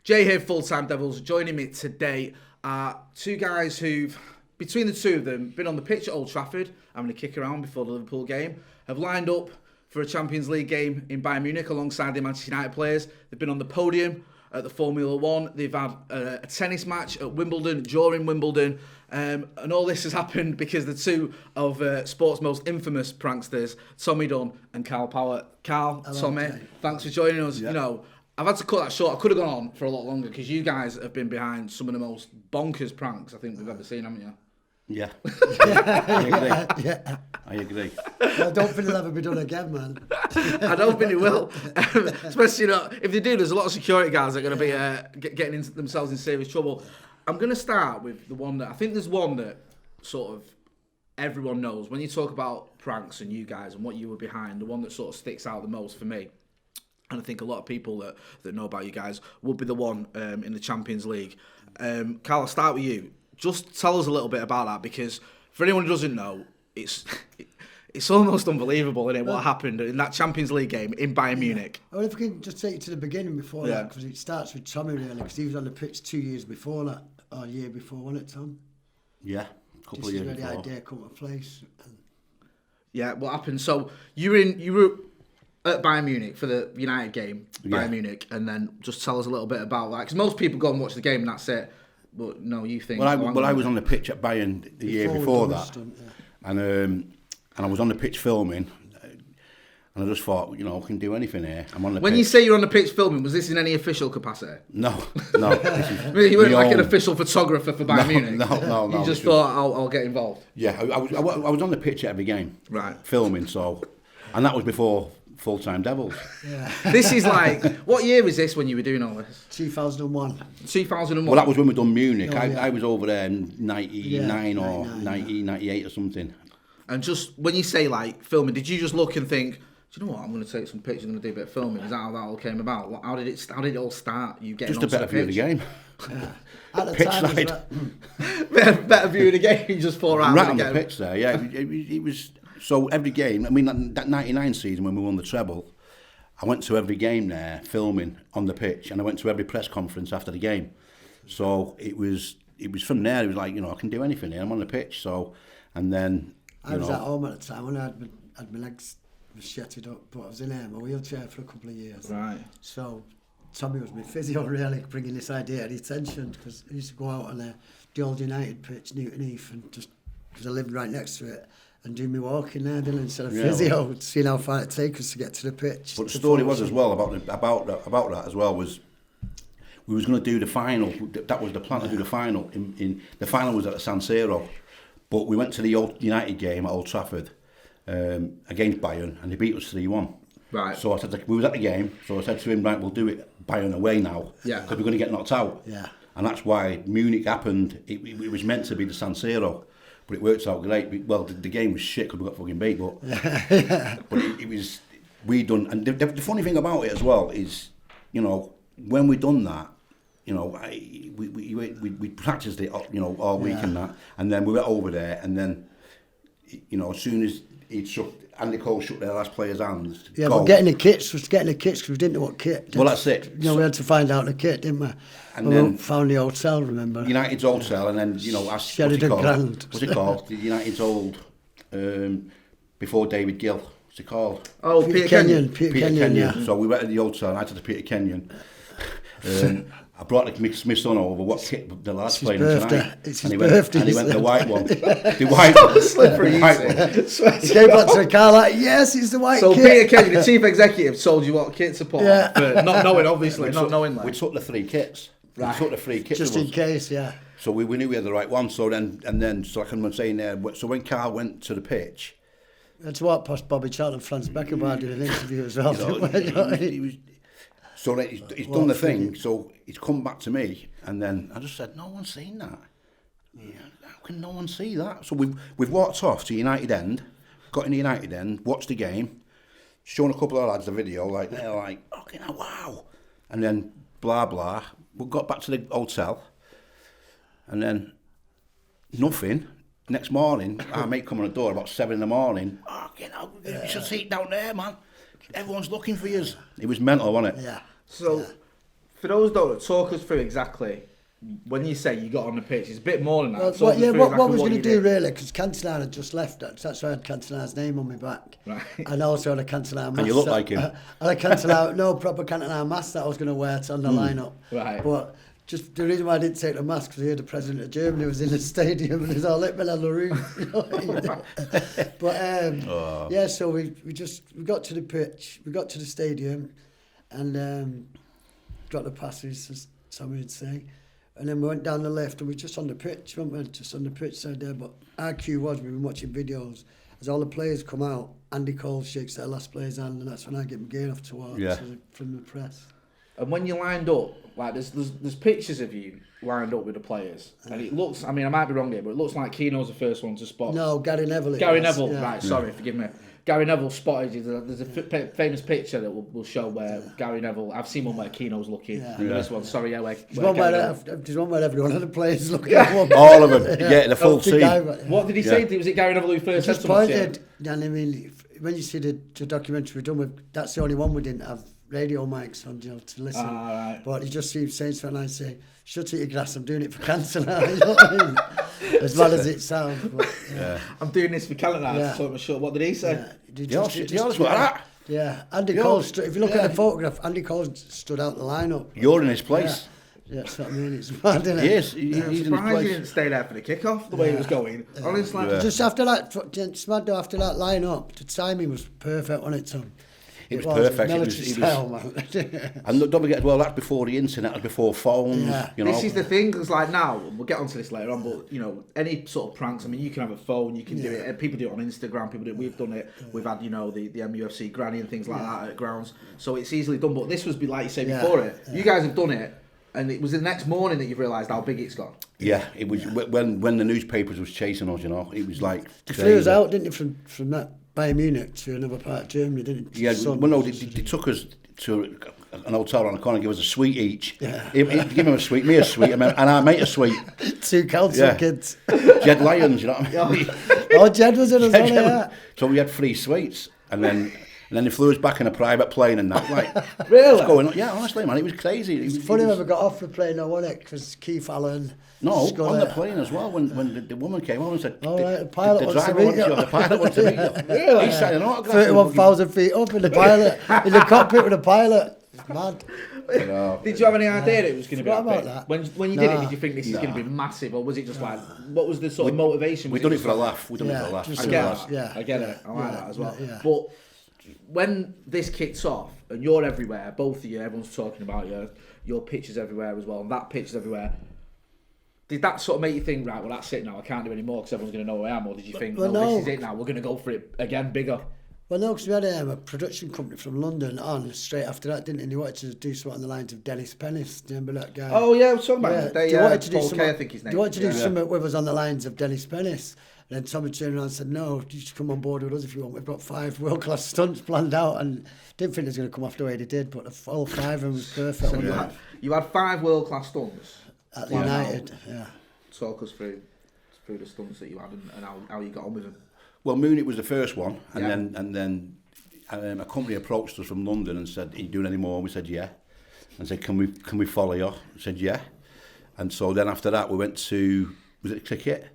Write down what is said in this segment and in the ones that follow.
Jay here, Full-Time Devils. Joining me today are two guys who've, between the two of them, been on the pitch at Old Trafford, having a kick around before the Liverpool game, have lined up for a Champions League game in Bayern Munich alongside the Manchester United players. They've been on the podium at the Formula One. They've had a tennis match at Wimbledon, during Wimbledon. And all this has happened because the two of sport's most infamous pranksters, Tommy Dunn and Karl Power. Karl, Hello, Tommy, Jay. Thanks for joining us. Yeah. You know, I've had to cut that short. I could have gone on for a lot longer because you guys have been behind some of the most bonkers pranks I think we've ever seen, haven't you? Yeah. I agree. Yeah. I agree. I don't think it'll ever be done again, man. I don't think it will. Especially, you know, if they do, there's a lot of security guards that are going to be getting themselves in serious trouble. I'm going to start with the one that, I think there's one that sort of everyone knows. When you talk about pranks and you guys and what you were behind, the one that sort of sticks out the most for me, and I think a lot of people that know about you guys, would be the one in the Champions League. Karl, I'll start with you. Just tell us a little bit about that, because for anyone who doesn't know, it's almost unbelievable, isn't it, what happened in that Champions League game in Bayern Munich. Well, if we can just take you to the beginning before that, because it starts with Tommy, really, because he was on the pitch 2 years before that, or a year before, wasn't it, Tom? Yeah, a couple of years This is where before. the idea come to place. Yeah, what happened? So you were at Bayern Munich for the United game, Bayern Munich, and then just tell us a little bit about that, because most people go and watch the game and that's it. But no, you think... Well, I was on the pitch at Bayern the year before that, Stunt, yeah. and I was on the pitch filming, and I just thought, you know, I can do anything here. I'm on the When pitch. you say you're on the pitch filming, was this in any official capacity? No. This is I mean, you weren't my like an own. official photographer for Bayern Munich? No. You just this thought, I'll get involved? Yeah, I was on the pitch at every game. Right. Filming, so... And that was before Full-Time Devils. Yeah. This is like... What year was this when you were doing all this? 2001. 2001? Well, that was when we done Munich. Oh, yeah. I was over there in 99 or 99, 98 or something. And just, when you say, like, filming, did you just look and think, do you know what, I'm going to take some pictures, I'm going to do a bit of filming? Is that how that all came about? How did it all start? You getting Just a better view of the game. At the Pitch time, as side. well, better view of the game, you just thought, right, Right I'm on the gonna get pitch there, yeah. It was... So every game, I mean, that 99 season when we won the treble, I went to every game there, filming on the pitch, and I went to every press conference after the game. So it was from there, it was like, you know, I can do anything here, I'm on the pitch, so... And then, I was at home at the time when I had my legs shattered up, but I was in a wheelchair for a couple of years. Right. So Tommy was my physio, really, bringing this idea to attention, because I used to go out on the old United pitch, Newton Heath, and just, because I lived right next to it, and do me walking there, didn't I, instead of physio, seeing how far it takes us to get to the pitch. But the story was as well, about that as well, was we was going to do the final, that was the plan to do the final, the final was at the San Siro, but we went to the old United game at Old Trafford against Bayern, and they beat us 3-1. Right. So I said, we was at the game, so I said to him, right, we'll do it Bayern away now, Yeah. because we're going to get knocked out. Yeah. And that's why Munich happened. It was meant to be the San Siro, but it worked out great. Well, the game was shit because we got fucking beat, but but it was, we done. And the funny thing about it as well is, you know, when we done that, you know, we practiced it, you know, all week and that, and then we went over there, and then, you know, as soon as Andy Cole shook their last player's hands. Yeah, but getting the kits, because we didn't know what kit. Well, that's it. You know, we had to find out the kit, didn't we? And we then found the hotel, remember? United's hotel, and then, you know, Sheridan Grand. What's it called? The United's old, before David Gill. What's it called? Oh, Peter Kenyon. Peter Kenyon, yeah. So we went to the hotel, and I had to Peter Kenyon. I brought my son over, what kit the lad's playing tonight. It's his and birthday. he went the white one. The white one. Slippery. The white one. He came back to the car like, yes, it's the white So kit. Peter Kenyon, the chief executive, told you what kit to put on, but not knowing, obviously, not knowing that. We took the 3 kits. Right. We took the 3 kits. Just in case, yeah. So we knew we had the right one. So then, so like I'm saying there, so when Karl went to the pitch, That's what past Bobby Charlton and Franz Beckenbauer did an interview as well. so he's done the thing, so he's come back to me, and then I just said, no one's seen that. Yeah, how can no one see that? So we've walked off to United End, got in the United End, watched the game, shown a couple of lads the video, like they're like, okay, now wow, and then blah blah. We got back to the hotel, and then nothing. Next morning, our mate come on the door about 7 in the morning. Oh, you know, you should see it down there, man. Everyone's looking for you. It was mental, wasn't it? Yeah. So, For those that talk us through exactly when you say you got on the pitch, it's a bit more than that. Well, Talk us through what exactly was going to you do did. really, because Cantillon had just left, that's why I had Cantillon's name on my back. Right. And also had a Cantillon mask. And you look like him. I had a Cantillon, no proper Cantillon mask that I was going to wear to on the lineup. Right. But just the reason why I didn't take the mask, because I heard the president of Germany was in the stadium and he was all lit on the roof. You know? But yeah, so we got to the pitch, we got to the stadium, and got the passes, as Sammy would say. And then we went down the left and we were just on the pitch, weren't we? Just on the pitch side there. But our cue was, we've been watching videos, as all the players come out, Andy Cole shakes their last player's hand, and that's when I get my gear off to watch from the press. And when you lined up, like there's pictures of you lined up with the players, and it looks, I mean, I might be wrong here, but it looks like Keano's the first one to spot. No, Gary Neville. Gary Neville, right, sorry, forgive me. Gary Neville spotted you. There's a famous picture that we'll show where Gary Neville, I've seen one where Keano's looking, and this one, sorry, where There's one where every one of the players looking at one. All of them, the full team. What did he say? Was it Gary Neville who first said just something? pointed, and I mean, when you see the documentary we've done with, that's the only one we didn't have radio mics on, you know, to listen. Right. But he just seems saying something, and I say, shut it, your grass, I'm doing it for cancer now. You know what I mean? As bad as it sounds. But, I'm doing this for Canada. Yeah. So I'm sure. What did he say? Yeah, Andy Cole, if you look at the photograph, Andy Cole stood out the lineup. You're in his place. Yeah, that's what I mean. It's mad, isn't it? Yes, I'm he's in his surprised place. he didn't stay there for the kick-off, the way it was going. Honestly. Just after that, it's mad though, after that line-up, the timing was perfect, wasn't it, Tom? It was perfect. Military style, man. And don't forget as well, that's before the internet, that's before phones. Yeah. You know. This is the thing, because like now, we'll get onto this later on, but you know, any sort of pranks, I mean, you can have a phone, you can do it, people do it on Instagram, people do it, we've done it, we've had, you know, the MUFC granny and things like that at grounds, so it's easily done, but this was, like you say before it, you guys have done it, and it was the next morning that you've realised how big it's got. Yeah, it was when the newspapers was chasing us, you know, it was like They flew us out, didn't they, from that Bayern Munich to another part of Germany, didn't they? Yeah, well, no, they took us to an hotel on the corner and gave us a sweet each. Yeah. He give him a sweet, me a sweet, and our mate a sweet. Two council kids. Jed Lyons, you know what I mean? Oh, Jed was in us, wasn't he? Yeah. So we had 3 sweets, and then they flew us back in a private plane and that. Like, Really? what's going on? Yeah, honestly, man, it was crazy. It's funny when we got off the plane, though, wasn't it? Because Keith Allen... No, Scully. on the plane as well, when the woman came on and said, Oh, right, the pilot wants to driver meet you. The pilot wants to meet you. Really? He signed an autograph. 31,000 feet up in the pilot, in the cockpit with the pilot. It's mad. Did you have any idea that it was going to be Forgot that about big? that. When you did it, did you think this is going to be massive, or was it just like, what was the sort of motivation? We done it for a laugh. We done it for a laugh. just I a get laugh. it. Yeah. I get it. I like that as well. Yeah. But when this kicks off and you're everywhere, both of you, everyone's talking about you, your pictures everywhere as well, and that picture's everywhere. Did that sort of make you think, right, well, that's it now, I can't do any more because everyone's going to know who I am? Or did you think, Well, no, no. this is it now, we're going to go for it again, bigger? Well, no, because we had a production company from London on straight after that, didn't they? They wanted to do something on the lines of Dennis Pennis. Do you remember that guy? Oh, yeah, I was talking about it. They wanted to do Paul something. Kay, I think his name They wanted to do is. something with us on the lines of Dennis Pennis. And then Tommy turned around and said, no, you should come on board with us if you want. We've got 5 world-class stunts planned out, and didn't think it was going to come off the way they did, but all 5 of them was perfect. So you had 5 world-class stunts? At the United, yeah. Talk us through the stunts that you had and how you got on with them. Well, Munich was the first one, and then a company approached us from London and said, "Are you doing any more?" We said, "Yeah," and said, "Can we follow you?" We said, "Yeah," and so then after that we went to, was it cricket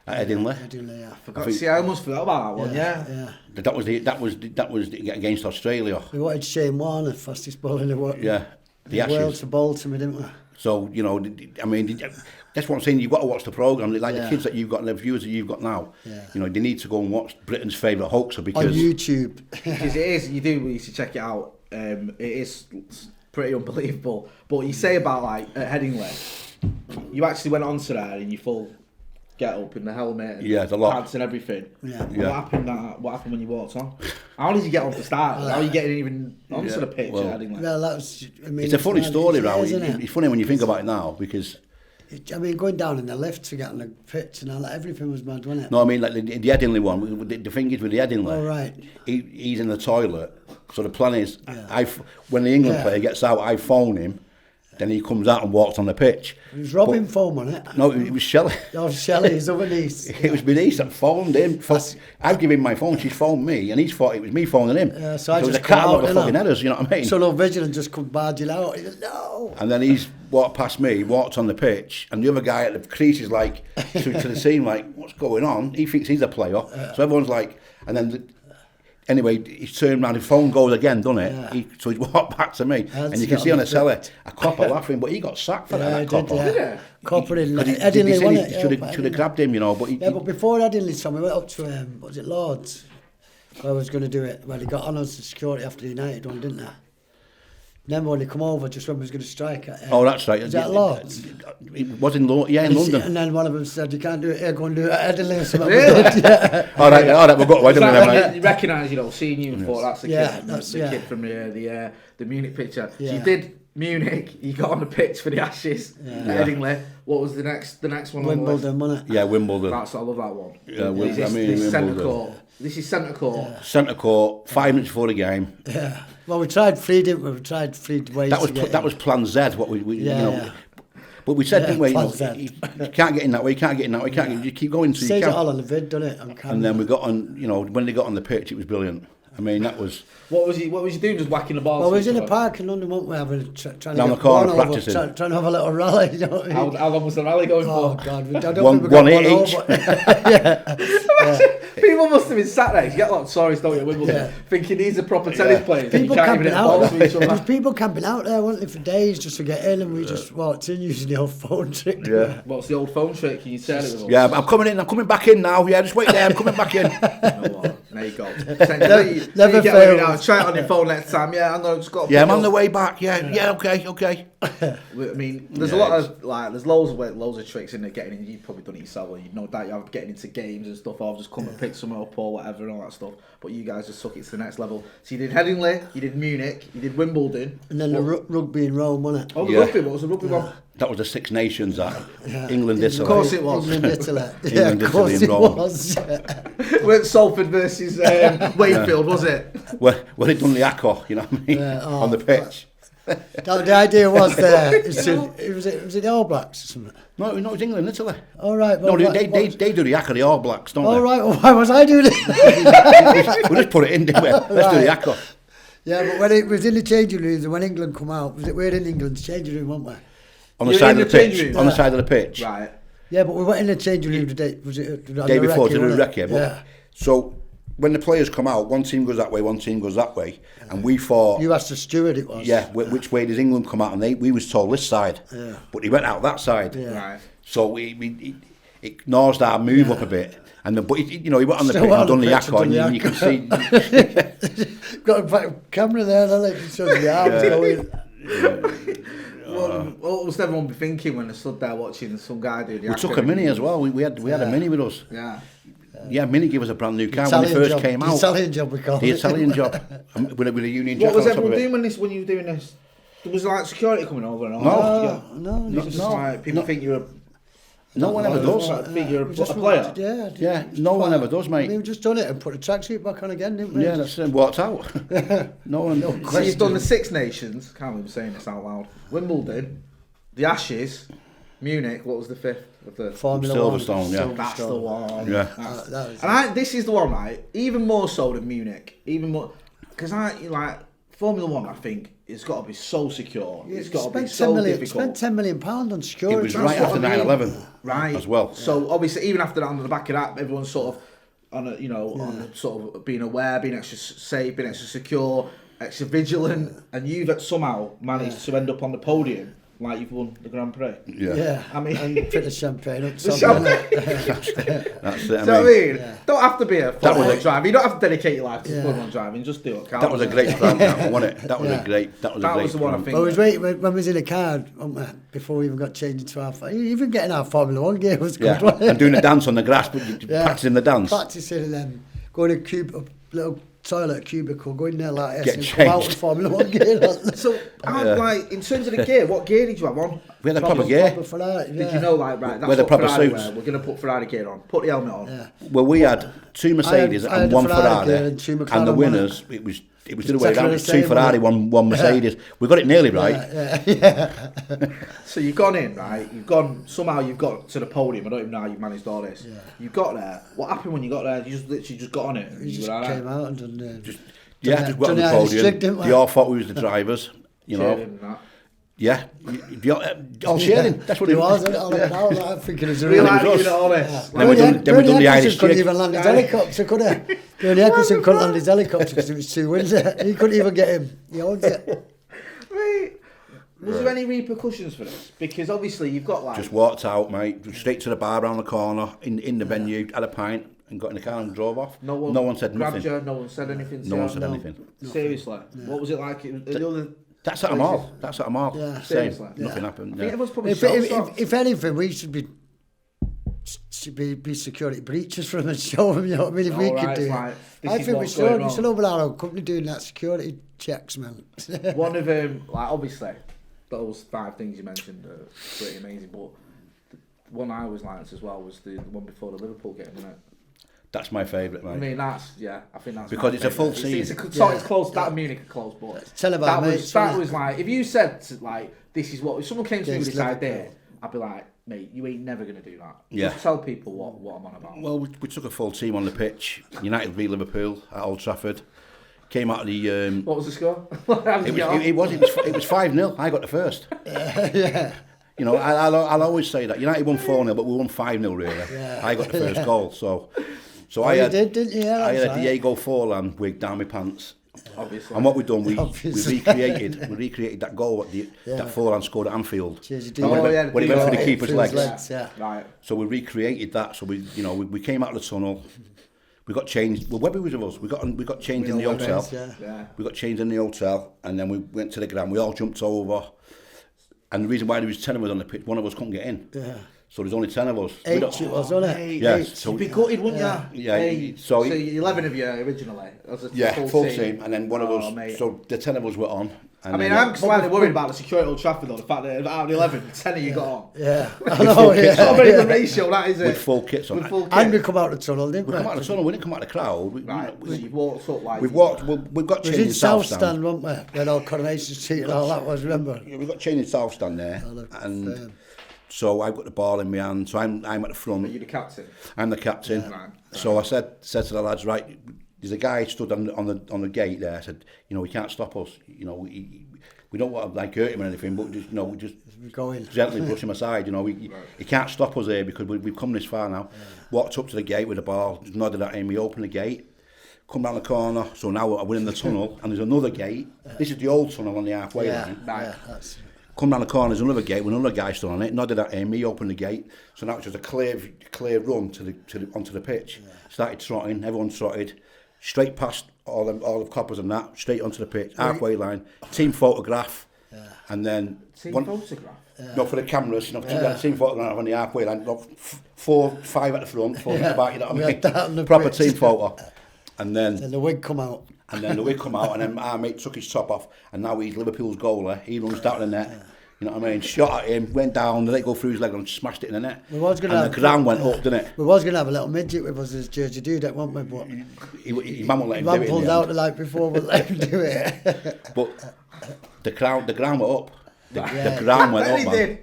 at Edinburgh? Edinburgh, Yeah. I almost forgot about that one. Yeah. That was against Australia. We wanted Shane Warne, fastest bowler in the world. Yeah, the world Ashes. to bowl to me, didn't we? So, you know, I mean, that's what I'm saying. You've got to watch the programme. Like the kids that you've got and the viewers that you've got now, you know, they need to go and watch Britain's favourite hoaxer because... On YouTube. Because it is, you need to check it out. It is pretty unbelievable. But you say about, like, at Headingley, you actually went on to there in your full get-up in the helmet and the lot. pants and everything. Yeah. What happened when you walked on? How did you get on to start? How are you getting even onto the pitch at Headingley? Well, that was... I mean, It's a funny story, Raoul. isn't it? It's funny when you think about it now because... I mean, going down in the lift to get on the pitch and all that, everything was mad, wasn't it? No, I mean, like the Headingley one, the thing is with the Headingley, Oh, right. he's in the toilet, so the plan is, when the England player gets out, I phone him, Then he comes out and walks on the pitch. It was Robin foam on it. No, it was Shelley. Oh, Shelley, his other niece. It was my niece that phoned him. I've given him my phone, she's phoned me, and he's thought it was me phoning him. Yeah, so it was a catalogue of fucking headers, you know what I mean? So no vigilant just come barging out. He goes, no. And then he's walked past me, walked on the pitch, and the other guy at the crease is like, to the scene, like, what's going on? He thinks he's a player. So everyone's like, and then... Anyway, he turned around, his phone goes again, doesn't it? Yeah. So he walked back to me, and you can see on the cellar a copper laughing, but he got sacked for that copper. Yeah. Copper in He Headingley, wasn't it? should have grabbed him, you know. But but before Headingley, Tom, we went up to, what was it, Lords? Where I was going to do it. Well, he got on as security after the United one, didn't they? Remember when he come over just when we was going to strike it? Oh, that's right. Was that Lords? It was in London. And then one of them said, you can't do it here, go and do it at Headingley or something. Really? Yeah. All right, we've got away. You recognise, seeing you and thought that's the kid, kid from the Munich picture. Yeah. So you did Munich, you got on the pitch for the Ashes at Headingley. What was the next one? Wimbledon, wasn't it? Yeah, Wimbledon. I love that one. Yeah, this is centre court. This is centre court. Yeah. Centre court, 5 minutes before the game. Yeah. Well, we tried three, didn't we? We tried three ways that was plan Z, what we But we said, didn't we, you can't get in that way, you can't get in that way, you keep going till you can. It all on the vid, doesn't it? And then we got on, when they got on the pitch, it was brilliant. I mean, that was... What was he doing, just whacking the ball? Well, we was in a park in London, weren't we, having, trying to down get the corner one practicing. over, trying to have a little rally, you know what I mean? How long was the rally going Oh, for? God, I don't think we got one each. People must have been sat there, you get a lot of stories, don't you, at Wimbledon, thinking these are proper tennis players. People can't even camping out to each other. There's people camping out there, weren't they, for days just to get in, and we just walked in using the old phone trick. Yeah. What's the old phone trick? Can you tell it with us? Yeah, I'm coming back in now. Yeah, just wait there, I'm coming back in. You know what? There you go. Never fail. Try it on your phone next time. Yeah, I know. It's got. Yeah, I'm on the way back. Yeah, okay. I mean, there's a lot of there's loads of tricks in there getting in. You've probably done it yourself, or you know that you're getting into games and stuff. Or just come and pick someone up or whatever and all that stuff. But you guys just took it to the next level. So you did Headingley, you did Munich, you did Wimbledon, and then the rugby in Rome, wasn't it? Oh, the rugby. What was the rugby one? That was the Six Nations. England, Italy. Of course it was. England, Italy. England, of course Italy, it and Rome. was. Weren't Salford versus Wakefield, was it? Well, they done the acco, you know what I mean, on the pitch. The idea was was it the All Blacks or something? No, it was England, Italy. All right. Well, no, they do the acco, the All Blacks, don't All they? right. Well, why was I doing it? We just put it in, didn't we? Let's do the acco. Yeah, but when it was in the changing rooms and when England come out, we were in England's changing room, weren't we? On the side of the pitch. On the side of the pitch. Right. Yeah, but we went in the changing room the day. Was it the day before to do the recce? Yeah. So when the players come out, one team goes that way, one team goes that way, and we thought. You asked the steward, it was. Yeah, which way does England come out? And we was told this side. Yeah. But he went out that side. Yeah. Right. So it nosed our move up a bit. And but he went on the pitch and done the acco, and you can see. Got a camera there, and I like to show the arms going. What was everyone be thinking when they stood there watching some guy do the acco? We took a Mini as well. We had a Mini with us. Yeah. Yeah, Mini gave us a brand new car when it first came out. The Italian job, we call it. The Italian job. With a Union Jack. What was everyone doing when you were doing this? There was like security coming over and all. No. Just like people think you're a... No one ever does. Think you're a player. Yeah, no one ever does, mate. We've just done it and put the tracksuit back on again, didn't we? Yeah, that's it. Walked out. No one. So you've done the Six Nations. Can't believe I'm saying this out loud. Wimbledon, the Ashes, Munich. What was the fifth of the Formula Silverstone? Yeah, that's the one. Yeah. This is the one, right? Even more so than Munich. Even more because Formula One. I think it's got to be so secure. It's got to be so difficult. Spent £10 million on security. It was right after 9/11, right? As well. So obviously, even after that, on the back of that, everyone's sort of on sort of being aware, being extra safe, being extra secure, extra vigilant, and you've somehow managed to end up on the podium. Like you've won the Grand Prix. Yeah. I mean, and put the champagne up. That's it. I mean, don't have to be a Formula One driver. You don't have to dedicate your life to Formula One driving. Just do it. That was a great prank, wasn't it? That was a great. That was the one I think. Well, when we was in a car, before we even got changed into our, even getting our Formula One gear was good. Yeah. And doing a dance on the grass, but practicing the dance. Practicing and then going to a little toilet cubicle, go in there like this, and changed. come out with Formula One gear. So, in terms of the gear, what gear did you have on? We had a proper gear. Did you know, right, that's with the proper Ferrari suits. wear. We're going to put Ferrari gear on. Put the helmet on. Yeah. Well, we had two Mercedes and one Ferrari, and and the winners, it was It was the other way around. It's 2 Ferrari, one Mercedes. We got it nearly right. So you've gone in, right? Somehow you've got to the podium. I don't even know how you've managed all this. Yeah. You got there. What happened when you got there? You just literally got on it. We just came out and done. Just got on the podium. They all thought we was the drivers, you know. Yeah, all sharing. That's what it was. I'm thinking it was real. Then we done the Irish couldn't even land his helicopter, could he? Bernie Eccleston couldn't land his helicopter because it was too windy. He couldn't even get him. He owns it. Right. Was there any repercussions for this? Because obviously you've got like... Just walked out, mate. Straight to the bar around the corner, in the venue, had a pint and got in the car and drove off. No one said nothing. You, no one said anything. No one said anything. Seriously? Yeah. What was it like? That's at them all. Yeah. Seriously. Nothing happened. Yeah. If anything, we should be security breaches for them and show them, you know what I mean? If we could do it. I think we should open our own company doing that security checks, man. One of them, like obviously, those 5 things you mentioned are pretty amazing, but the one I always liked as well was the one before the Liverpool game, wasn't it? That's my favourite, mate. I mean, I think that's because it's a full team. It's close. That Munich are close, but that was like if you said like this is what if someone came to me with this idea, I'd be like, mate, you ain't never gonna do that. Yeah. Just tell people what I'm on about. Well, we took a full team on the pitch. United v Liverpool at Old Trafford. Came out of the. What was the score? It was 5-0. I got the first. Yeah. You know, I'll always say that United won 4-0, but we won 5-0 really. Yeah. I got the first goal, so I had a Diego Forlan wig down my pants. Obviously. And what we've done, we recreated that goal that Forlan scored at Anfield. When he went for the keeper's legs. Yeah. Right. So we recreated that. So we came out of the tunnel. We got changed. Well, Webby was with us. We got changed in the hotel. Yeah. We got changed in the hotel, and then we went to the ground. We all jumped over. And the reason why there was 10 of us on the pitch, one of us couldn't get in. Yeah. So there's only 10 of us. 8 it was, wasn't it? Yes. So you'd be gutted, wouldn't you? Yeah. So 11 of you originally. Full team. And then one of us. Mate. So the 10 of us were on. And I'm slightly worried about the security at Old Trafford though. The fact that out of the 11, 10 of you got on. Yeah. I know. It's not a very good ratio, that is it? With full kits on. And we come out the tunnel, didn't we? We come out the tunnel. We didn't come out the crowd. You've walked up like. We've got changed in South Stand, weren't we? Then all Coronation Street and all that was. Remember? Yeah, we got changed in South Stand there, and. So I've got the ball in my hand, so I'm at the front. Are you the captain? I'm the captain. Yeah. Right. So I said to the lads, right, there's a guy stood on the gate there. I said, you know, he can't stop us. You know, we don't want to like hurt him or anything, but just gently push him aside. You know, he can't stop us here because we've come this far now. Yeah. Walked up to the gate with the ball, just nodded at him. We opened the gate, come down the corner. So now we're in the tunnel, and there's another gate. This is the old tunnel on the halfway line. Right. Come down the corner, there's another gate with another guy stood on it, nodded at him, he opened the gate, so now it's just a clear run onto the pitch. Yeah. Started trotting, everyone trotted, straight past all the coppers and that, straight onto the pitch, halfway line, team photograph, and then... Photograph? No, for the cameras, you know, team photograph on the halfway line, 5 at the front, 4 at the back, you know what I mean? Proper team photo. And then the wig come out. And then our mate took his top off, and now he's Liverpool's goalie. He runs down the net. You know what I mean? Shot at him, went down, let it go through his leg and smashed it in the net. The ground went up, didn't it? We was going to have a little midget with us as Jersey Dudek, weren't we? But his mum won't let him do it. He pulled out the night before, we'll let him do it. But the ground went up. The ground went up, man.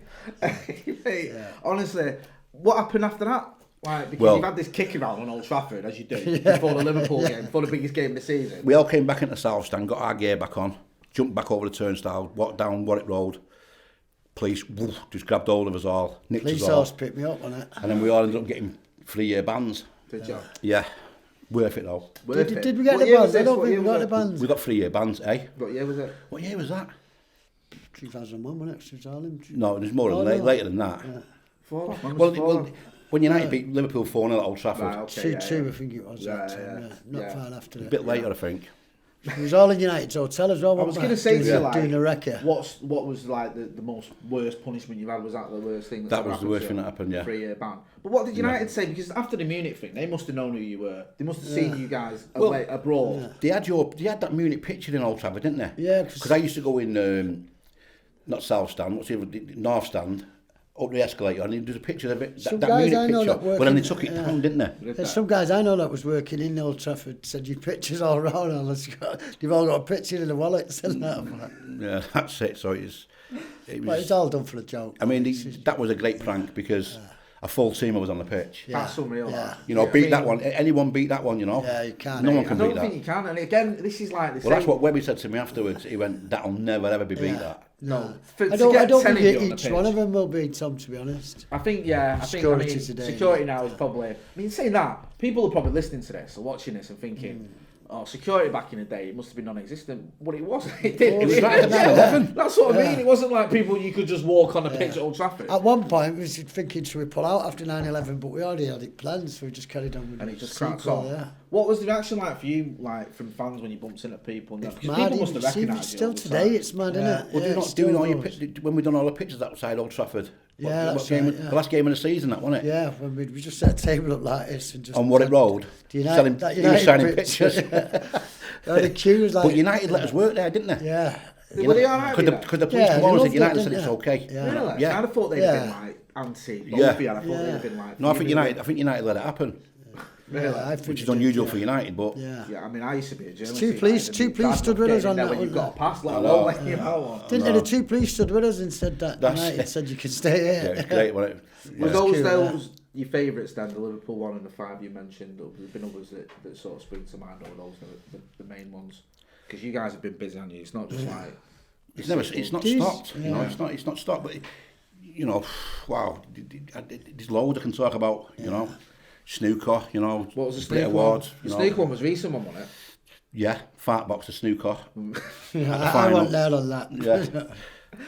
Mate, honestly, what happened after that? Like, because you've had this kick around on Old Trafford, as you do, before the Liverpool game, before the biggest game of the season. We all came back into South Stand, got our gear back on, jumped back over the turnstile, walked down Warwick Road. Police just grabbed hold of us all, nicked us all. Police horse picked me up on it. And then we all ended up getting 3-year bans. Did you? Yeah. Worth it though. Did we get the bans? I don't think we got the bans. We got 3-year bans, eh? What year was it? What year was that? 2001, wasn't it? No, there's more later than that. Yeah. Well, when United beat Liverpool 4-0 at Old Trafford. Right, 2-2, I think it was. Not far after it. A bit later, I think. It was all in United's hotel as well. I was going to say to you, like, doing a recce. What was like the most worst punishment you've had? Was that the worst thing? That was the worst thing that happened. Yeah. 3-year ban. But what did United say? Because after the Munich thing, they must have known who you were. They must have seen you guys away, abroad. Yeah. They had that Munich picture in Old Trafford, didn't they? Yeah. Because I used to go in, not South Stand, North Stand, up the escalator, and there's a picture of it. Some That guys Munich I know picture. that work Well, then they in- took it yeah. down, didn't they? There's some guys I know that was working in Old Trafford said your pictures all around and you've all got a picture in the wallets and that. I'm like, Yeah, that's it. So it was. but it's all done for a joke. I mean, that was a great prank because a full teamer was on the pitch. Yeah. That's unreal. Yeah. You know, Yeah, beat I that mean- one. Anyone beat that one, you know? Yeah, you can't. No one I can don't beat think that. you can. And again, this is like the Well, that's same. what Webby said to me afterwards. He went, "That'll never ever be beat." Yeah. That. No. I don't ten think of you on the each pitch. one of them will be Tom, to be honest. I think, yeah. I think, Security today. security now is probably. I mean, saying that, people are probably listening to this or watching this and thinking, oh, security back in the day, it must have been non-existent. But it wasn't. It did. It was right at 9/11. That's what I Yeah. mean. It wasn't like people you could just walk on a pitch at Old Trafford. At one point, we was thinking, should we pull out after 9/11? But we already had it planned, so we just carried on with And the it just cracks sequel, on. yeah. What was the reaction like for you, like from fans when you bumped into people? And that? Because Mad, people must have even- recognised you. still all the today, time. it's mad, Yeah. isn't it? Well, Yeah, do you it not still doing all your goes. pictures when we done all the pictures outside Old Trafford? Yeah, what that's game? right, yeah. The last game of the season, that wasn't it? Yeah, when we just set a table up like this and just... On Warwick Road, The selling, that he was signing picture. pictures. The queue was like... But United let us work there, didn't they? Yeah. Were they all right with that? Because the police Yeah, come on and they said United loved said it, it's didn't okay. they? Yeah. Really? Yeah. I'd have thought they'd have been like anti. Yeah. Yeah. I thought they'd Yeah. have been like. No, I think United let it happen, Really? Yeah, I think which is they did, unusual yeah. for United. But Yeah. Yeah, I mean, I used to be a journalist. two police- two police stood with us on that when one, you've got a pass, let I alone know. letting you out one. Didn't they? The two police stood with us and said that That's United it. said you could stay yeah, here. it's great. Wasn't it? Were Yeah. those cute, those your favourites then? The Liverpool one and the five you mentioned. There's been others that sort of spring to mind. Or those the main ones? Because you guys have been busy, haven't you? It's not just like. It's never. It's not These- stopped. You know, yeah. it's not stopped. But you know, wow, there's loads I can talk about. You know, snooker. You know, What was the Brit snooker Awards. one? You The know. snooker one was a recent one, wasn't it? Yeah, fart box of snooker. Yeah, At the I final. went there on that. Yeah.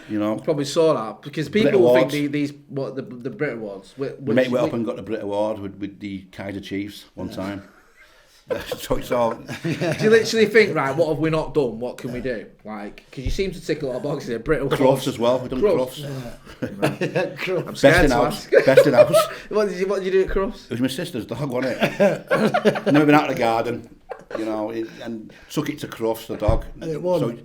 You know, Probably saw that because Brit people will think Awards. these what the Brit Awards. we went up and got the Brit Award with the Kaiser Chiefs one time. So it's all. Do you literally think, right, what have we not done? What can we do? Like, because you seem to tick a lot of boxes here. Brit Awards. Crufts as well. We've done Crufts. Crufts. I'm Best scared in to house. ask. Best in house. What did you do at Crufts? It was my sister's dog, wasn't it? Never been out of the garden, you know, and took it to Crufts, the dog. And it won. So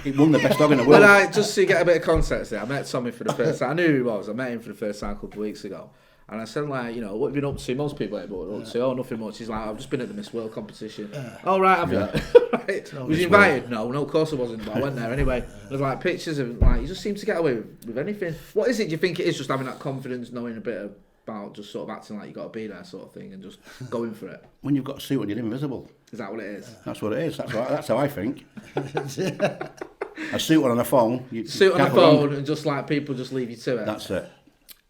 it won the best dog in the world. Well, just to get a bit of context there, I met Tommy for the first time. I knew who he was. I met him for the first time a couple of weeks ago. And I said, like, you know, what have you been up to? Most people ain't what up to. Oh, nothing much. He's like, I've just been at the Miss World competition. Oh, right, have you? Right. Was you invited? No, of course I wasn't. But I went there anyway. There's like pictures of, like, you just seem to get away with anything. What is it? Do you think it is just having that confidence, knowing a bit about just sort of acting like you got to be there sort of thing and just going for it? When you've got a suit on, you're invisible. Is that what it is? That's what it is. That's how I think. A suit on a phone. You Suit on can't the go wrong. phone and just like people just leave you to it. That's it.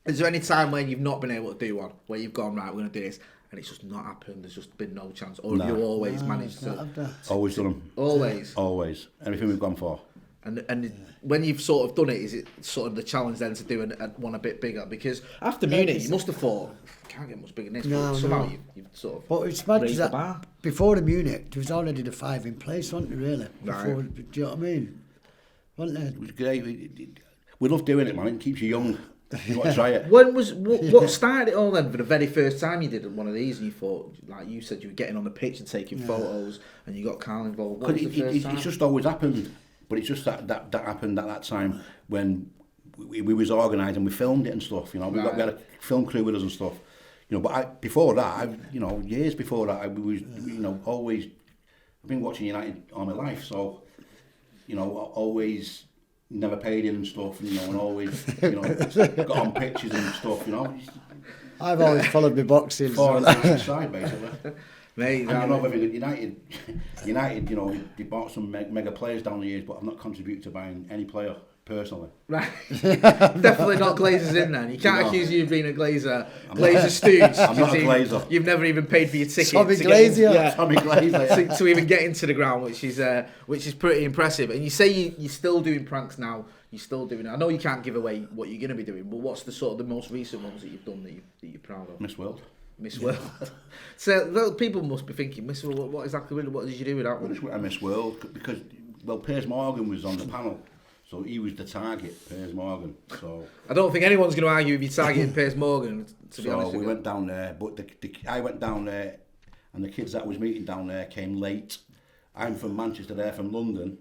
Is there any time when you've not been able to do one, where you've gone, right, we're going to do this, and it's just not happened, there's just been no chance? Or have you always managed to? Always done them. Always. Always. Everything we've gone for. And when you've sort of done it, is it sort of the challenge then to do one a bit bigger? Because after Munich, you must have thought, can't get much bigger than this, but somehow you've sort of But it's mad raised that the bar. before the Munich, there was already the five in place, wasn't there, really? Right. Before, do you know what I mean? Wasn't there? It was great. We love doing it, man. It keeps you young. You want to try it. When was what started it all then? For the very first time you did one of these, and you thought, like you said, you were getting on the pitch and taking photos, and you got Karl involved. What was the first time? It's just always happened, but it's just that happened at that time when we was organised and we filmed it and stuff. You know, we had a film crew with us and stuff. You know, but before that, years before that, we was always. I've been watching United all my life, so always. Never paid in and stuff, and always, got on pictures and stuff, I've always followed my boxing. For So. the side, basically. Mate, And United, they bought some mega players down the years, but I've not contributed to buying any player personally. right. Definitely not Glazers in then. You can't accuse you of being a Glazer stooge. I'm not a Glazer. You've never even paid for your ticket. Tommy to get in- Glazer. Tommy Glazer. to even get into the ground, which is pretty impressive. And you say you're still doing pranks now. You're still doing it. I know you can't give away what you're going to be doing, but what's the sort of the most recent ones that you've done that you're proud of? Miss World. Miss World. So people must be thinking, Miss World, what did you do with that one? I Miss World because Piers Morgan was on the panel, so he was the target, Piers Morgan. So I don't think anyone's going to argue with you targeting Piers Morgan. To be honest, we went down there, but I went down there, and the kids that I was meeting down there came late. I'm from Manchester, they're from London,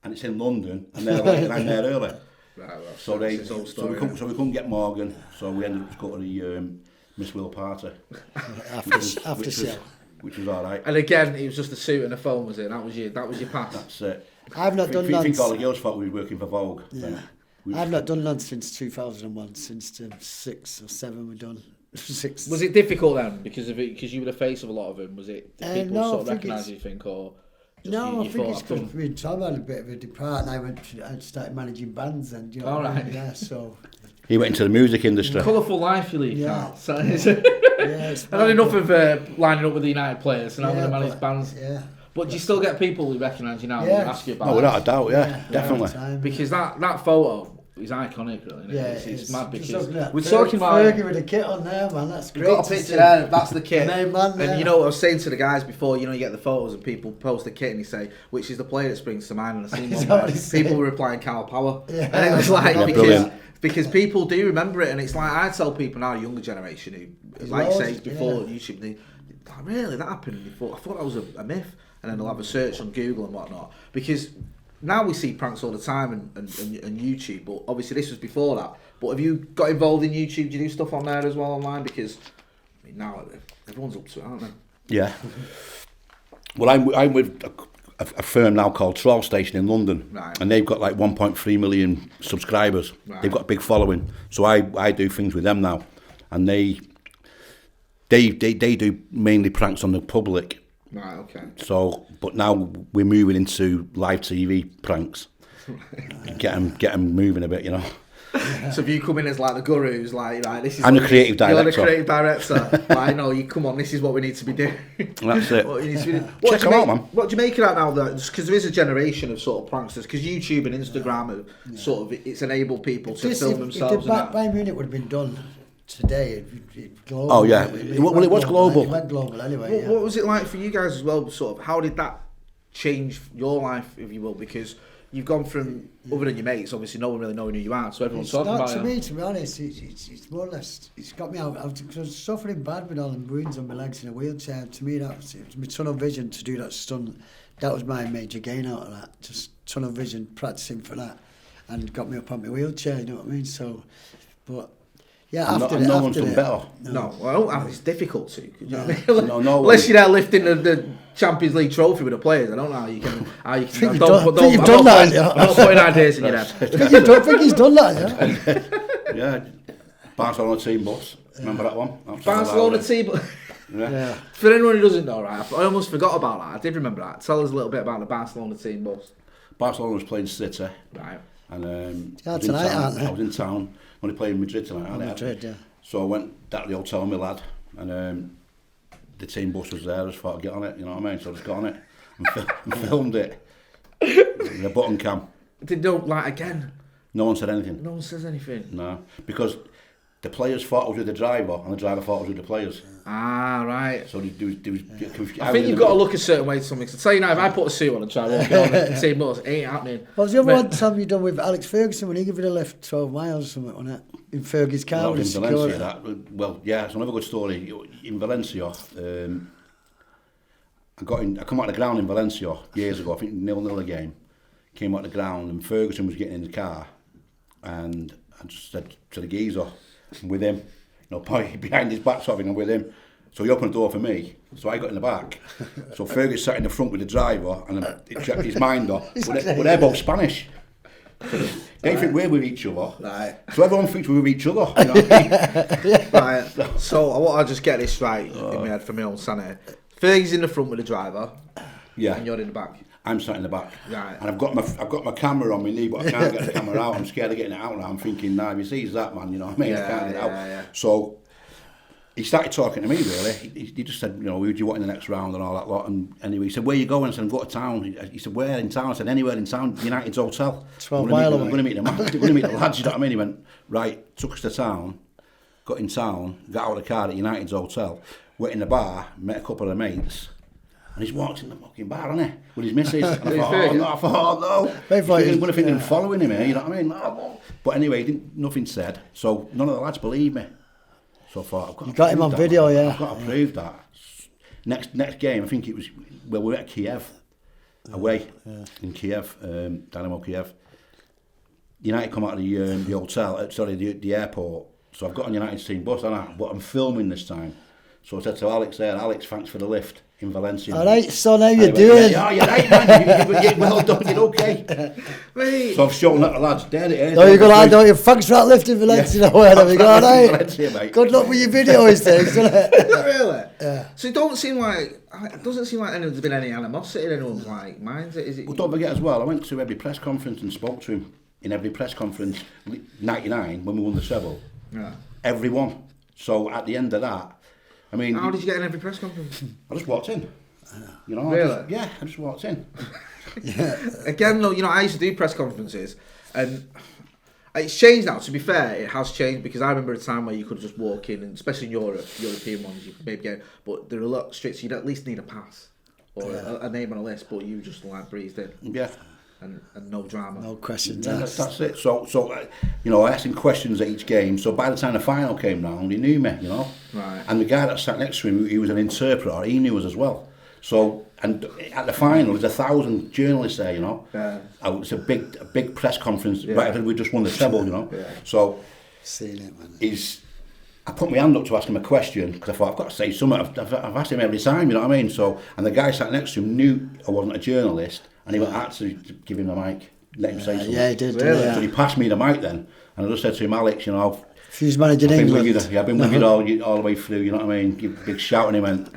and it's in London, and they're late, and I'm there early. Right, well, So that's his whole story. we couldn't get Morgan, so we ended up going to the Miss Will party. after show. Which was all right. And again, it was just a suit and a phone, was it? That was your pass. That's it. I've not done I none. think all the girls thought we were working for Vogue. Yeah. I've not done none since 2001. Since 6 or 7 we've done. 6. Was it difficult then because of it? Because you were the face of a lot of them. Was it? Did people no, sort of I think recognise you? Think or? Just No, you I think thought, it's because me and Tom had a bit of a depart, and I started managing bands, and you know, all right. yeah, so. He went into the music industry. Colourful life you lead, Yeah. Karl. So It's I've had enough of lining up with the United players, and I'm going to manage but- bands. Yeah. But do you still get people who recognise you now and Yeah. ask you about No, it? without a doubt, yeah, Yeah, definitely. all the time, Because that photo is iconic, really. Isn't it? yeah, it's mad just because looking at we're talking about. Fergie with a kit on there, man. That's We've great. got a to picture see. there, that's the kit. Main man there. And you know what I was saying to the guys before, you get the photos and people post the kit and you say, which is the player that springs to mind, and I seen Is one that what where he said? people were replying Karl Power. Yeah. And it was like, Yeah, brilliant. because people do remember it, and it's like, I tell people now, younger generation, who, like you say, before YouTube, they like, really, that happened? And I thought that was a myth. And then they'll have a search on Google and whatnot. Because now we see pranks all the time and YouTube, but obviously this was before that. But have you got involved in YouTube? Do you do stuff on there as well online? Because I mean, now everyone's up to it, aren't they? Yeah. Well, I'm with a firm now called Troll Station in London, Right. and they've got like 1.3 million subscribers. Right. They've got a big following, so I do things with them now, and they do mainly pranks on the public. Right, okay. So, but now we're moving into live TV pranks. Get them moving a bit, you know. So if you come in as like the gurus, like this is. I'm the what creative You're the director. creative director. Like, no, you come on. This is what we need to be doing. That's it. What you need to be doing. Check them out, man. What do you make of that now, though? Because there is a generation of sort of pranksters. Because YouTube and Instagram have sort of it's enabled people to film themselves. If the Bayern Munich would have been done today, it'd global. Oh, yeah. Well, it was global. It went global anyway. What was it like for you guys as well? Sort of, how did that change your life, if you will? Because you've gone from, other than your mates, obviously no one really knowing who you are, so everyone's It's talking not about to you. me, to be honest. It's more or less. It's got me out. I was suffering bad with all the wounds on my legs in a wheelchair. To me, it was my tunnel vision to do that stunt. That was my major gain out of that. Just tunnel vision, practicing for that, and got me up on my wheelchair. You know what I mean? So, but. Yeah, And after no one's done better. No, well, it's difficult to. You know what I mean? No, Unless you're there lifting the Champions League trophy with the players, I don't know how you can. I think you've done that, yeah. I'm not putting ideas in your head. You don't think he's done that, yeah? Yeah, Barcelona team bus. Remember that one? That was Barcelona hilarious. team. Yeah. For anyone who doesn't know, right, I almost forgot about that. I did remember that. Tell us a little bit about the Barcelona team bus. Barcelona was playing City, Right. and Yeah, I was in tonight, town. aren't they? I was in town when they played in Madrid tonight. aren't they? Madrid, yeah. So I went down to the hotel with my lad, and the team bus was there. I just thought I'd get on it, you know what I mean? So I just got on it and filmed it with a button cam. Did no like again? No one said anything. No one says anything. No, because the players thought I was with the driver, and the driver thought I was with the players. Ah, right. So there was I think you've got to look a certain way to something. So tell you now, if I put a suit on and try walking on the team bus, it ain't happening. What was the other one time you done with Alex Ferguson when he gave it a lift 12 miles or something, wasn't it? In Fergie's car. Well, with in the Valencia, security. well, yeah, it's another good story. In Valencia, I come out of the ground in Valencia years ago, I think 0-0 game. Came out of the ground and Ferguson was getting in the car, and I just said to the geezer, I'm with him, you know, behind his back sort of thing, I'm with him. So he opened the door for me, so I got in the back. So Fergus sat in the front with the driver, and it checked his mind off. But they're both Spanish. They think we're with each other. Right. So everyone thinks we're with each other. You know what I mean? Right. So I want to just get this right in my head for my own sanity. Fergie's in the front with the driver. Yeah. And you're in the back. I'm sat in the back. Right. And I've got my camera on my knee, but I can't get the camera out. I'm scared of getting it out now. I'm thinking, nah, if he sees that, man, you know what I mean? I can't get it out. Yeah. So he started talking to me, really. He just said, you know, who do you want in the next round and all that lot. And anyway, he said, where are you going? I said, I'm going to town. He said, where in town? I said, anywhere in town, United's hotel. 12 mile away. I'm going to meet the lads, you know what I mean? He went, right, took us to town, got in town, got out of the car at United's hotel, went in the bar, met a couple of mates, and he's walked in the fucking bar, hasn't he? With his missus. And I thought, oh no. I'm going to think I'm following him here, you know what I mean? No. But anyway, nothing said. So none of the lads believed me. So I thought, I've got You got him on video, yeah. I've got to prove that. Next game, I think it was, well, we were at Kiev, away in Kiev, Dynamo Kiev. United come out of the hotel, the airport. So I've got on United's team bus, and but I'm filming this time. So I said to Alex there, Alex, thanks for the lift in Valencia. All right, son, how you doing? Yeah, you're right, man. You're well done, you're okay. Right. So I've shown that to lads. There it is. Oh, you go, lad, don't you? Thanks for that lift in Valencia. Yeah. Where you go, all right? Valencia, mate. Good luck with your videos, things, doesn't it? Really? Yeah. So it doesn't seem like anyone's been any animosity in anyone's like minds. Is it? Well, don't forget as well, I went to every press conference and spoke to him in every press conference, 99, when we won the treble. Yeah. Everyone. So at the end of that, I mean... How did you get in every press conference? I just walked in. You know, really? I just walked in. Again, though, you know, I used to do press conferences, and it's changed now. To be fair, it has changed, because I remember a time where you could just walk in, and especially in European ones, you could maybe get, but they're a lot stricter. You'd at least need a pass or a name on a list, but you just like breezed in. Yeah. And no drama. No questions asked. That's it. So you know, I asked him questions at each game. So by the time the final came round, he knew me, you know. Right. And the guy that sat next to him, he was an interpreter. He knew us as well. So, and at the final, there's 1,000 journalists there, you know. Yeah. Oh, it's a big press conference. Yeah. Right after we just won the treble, you know. Yeah. So, seen it, man. I put my hand up to ask him a question, because I thought, I've got to say something. I've asked him every time, you know what I mean? So, and the guy sat next to him knew I wasn't a journalist, and he went actually to give him the mic, let him say something. Yeah, he did. Really? Yeah. So he passed me the mic then, and I just said to him, Alex, you know, Fuse manager in England. I've been with you all the way through, you know what I mean? Give a big shout, and he went,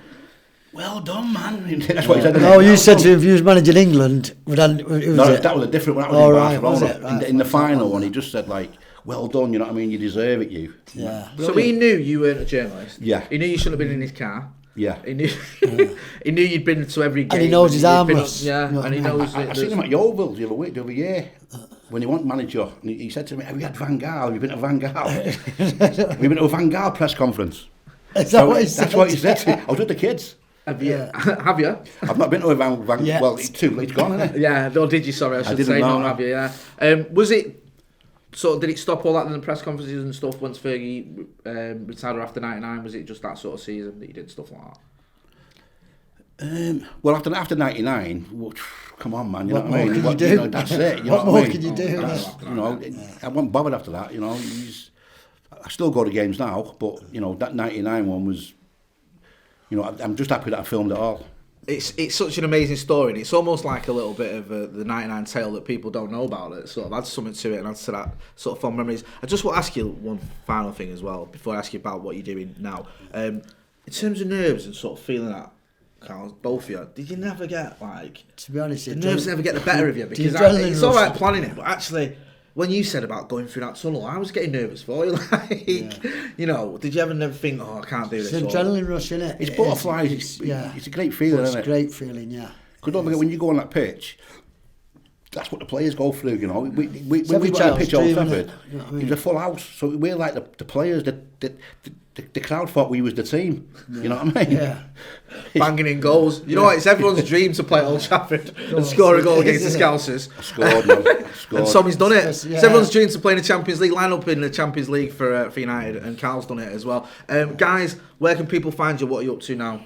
well done, man. That's what he said. No, you said to him, Fuse manager in England. That was a different one. That was in Barcelona. Right, in the final one, he just said, like, well done, you know what I mean? You deserve it, you. Yeah. So he knew you weren't a journalist. Yeah. He knew you shouldn't have been in his car. Yeah. He knew he knew you'd been to every game. And he knows he's harmless. Yeah, you know, and he knows... I seen him at Yeovil the other year when he went manager. And he said to me, have you had Van Gaal? Have you been to Van Gaal? Have you been to a Van Gaal press conference? Is that what he said? That's what he said to me. I was with the kids. Have you? Have you? I've not been to a Van Yeah. Well, it's gone, isn't it? Yeah, or did you? Sorry, I should say no, have you? Yeah. Was it... So did it stop all that in the press conferences and stuff once Fergie retired after 99? Was it just that sort of season that you did stuff like that? Well, after 99, well, come on, man, you What know what I more mean? can you do? You know, that's it. You What know more I mean? can you do? You know, I wasn't bothered after that. You know, I still go to games now, but you know that 99 one was. You know, I'm just happy that I filmed it all. It's such an amazing story, and it's almost like a little bit of the 99 tale that people don't know about. It sort of adds something to it and adds to that sort of fond memories. I just want to ask you one final thing as well before I ask you about what you're doing now. In terms of nerves and sort of feeling that, Karl, both of you, did you never get like... To be honest, the nerves never get the better of you? Because it's all right planning it, but actually... When you said about going through that tunnel, I was getting nervous for you. You know, did you ever never think, oh, I can't do this? It's an adrenaline rush, isn't it? It's butterflies. It's a great feeling, isn't it? It's a great feeling, yeah. Because don't forget, when you go on that pitch, that's what the players go through, you know. When we got on the pitch Old Trafford, you know what I mean? It was a full house. So we're like the players, the crowd thought we was the team. You know what I mean? Yeah. Banging in goals. You know what? It's everyone's dream to play at Old Trafford and score a goal against the Scousers. I scored, man. And Tommy's done it. Yeah. It's everyone's dream to play in the Champions League. Line up in the Champions League for United, and Karl's done it as well. Guys, where can people find you? What are you up to now?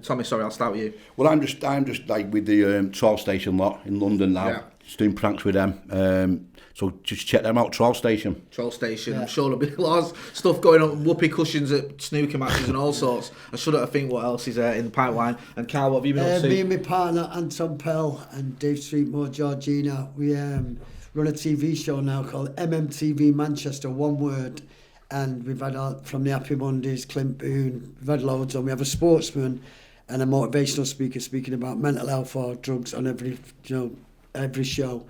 Tommy, sorry, I'll start with you. Well, I'm just like with the Troll Station lot in London now. Yeah. Just doing pranks with them. So just check them out, Troll Station. Troll Station. Yeah. I'm sure there'll be lots of stuff going on, whoopee cushions at snooker matches and all sorts. I shouldn't think what else is in the pipeline. And Karl, what have you been up to? Me and my partner, Anton Pell, and Dave Streetmore, Georgina, we run a TV show now called MMTV Manchester, one word. And we've had from the Happy Mondays, Clint Boone, we've had loads on. We have a sportsman and a motivational speaker speaking about mental health or drugs on every show.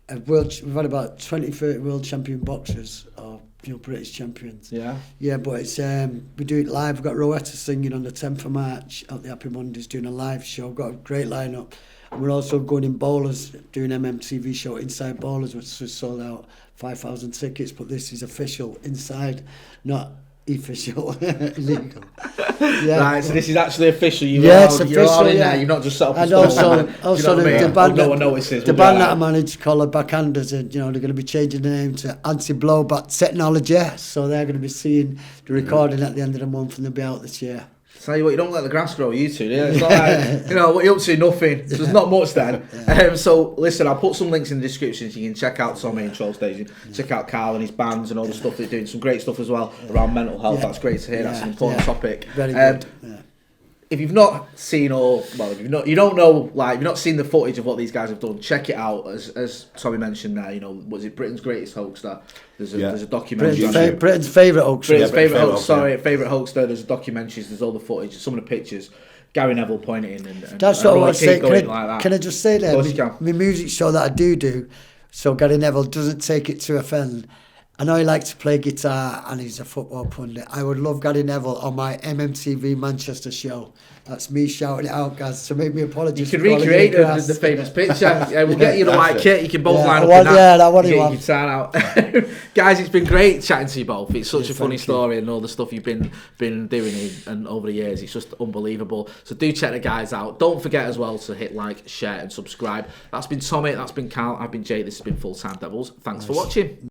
We've had about 20, 30 world champion boxers or British champions. Yeah. Yeah, but it's we do it live. We've got Rowetta singing on the 10th of March at the Happy Mondays doing a live show. We've got a great lineup. And we're also going in Bowlers, doing MMTV show Inside Bowlers, which was sold out 5,000 tickets, but this is official inside, not official, illegal. Yeah. Right, so this is actually official. It's official, you're all in yeah. there. You're not just set up. And also the band, no one notices. The band that I manage called the Backhanders, and they're going to be changing the name to Anti-Blowback Technology. So they're going to be seeing the recording at the end of the month, and they'll be out this year. Tell you what, you don't let the grass grow, you two. Yeah, it's not like, you know, what you up to? Nothing. There's not much then. So listen, I'll put some links in the description so you can check out Tommy and Troll Station, check out Karl and his bands and all the stuff they're doing. Some great stuff as well around mental health. That's great to hear. That's an important topic. Very good. If you've not seen you don't know, like, you've not seen the footage of what these guys have done, check it out. As Tommy mentioned there, you know, was it Britain's Greatest Hoaxer? There's a documentary. Britain's favourite hoaxer. Favourite hoaxer. There's documentaries. There's all the footage. Some of the pictures. Gary Neville pointing in, and that's what I want to say. Can I just say that my music show that I do, so Gary Neville doesn't take it to offend. I know he likes to play guitar and he's a football pundit. I would love Gary Neville on my MMTV Manchester show. That's me shouting it out, guys. So make me apologise. You can recreate the famous picture. We'll get you the white kit. You can both line up in that. Yeah, I want to get guitar out. Guys, it's been great chatting to you both. It's such a funny story and all the stuff you've been doing and over the years. It's just unbelievable. So do check the guys out. Don't forget as well to hit like, share and subscribe. That's been Tommy. That's been Karl. I've been Jay. This has been Full Time Devils. Thanks for watching.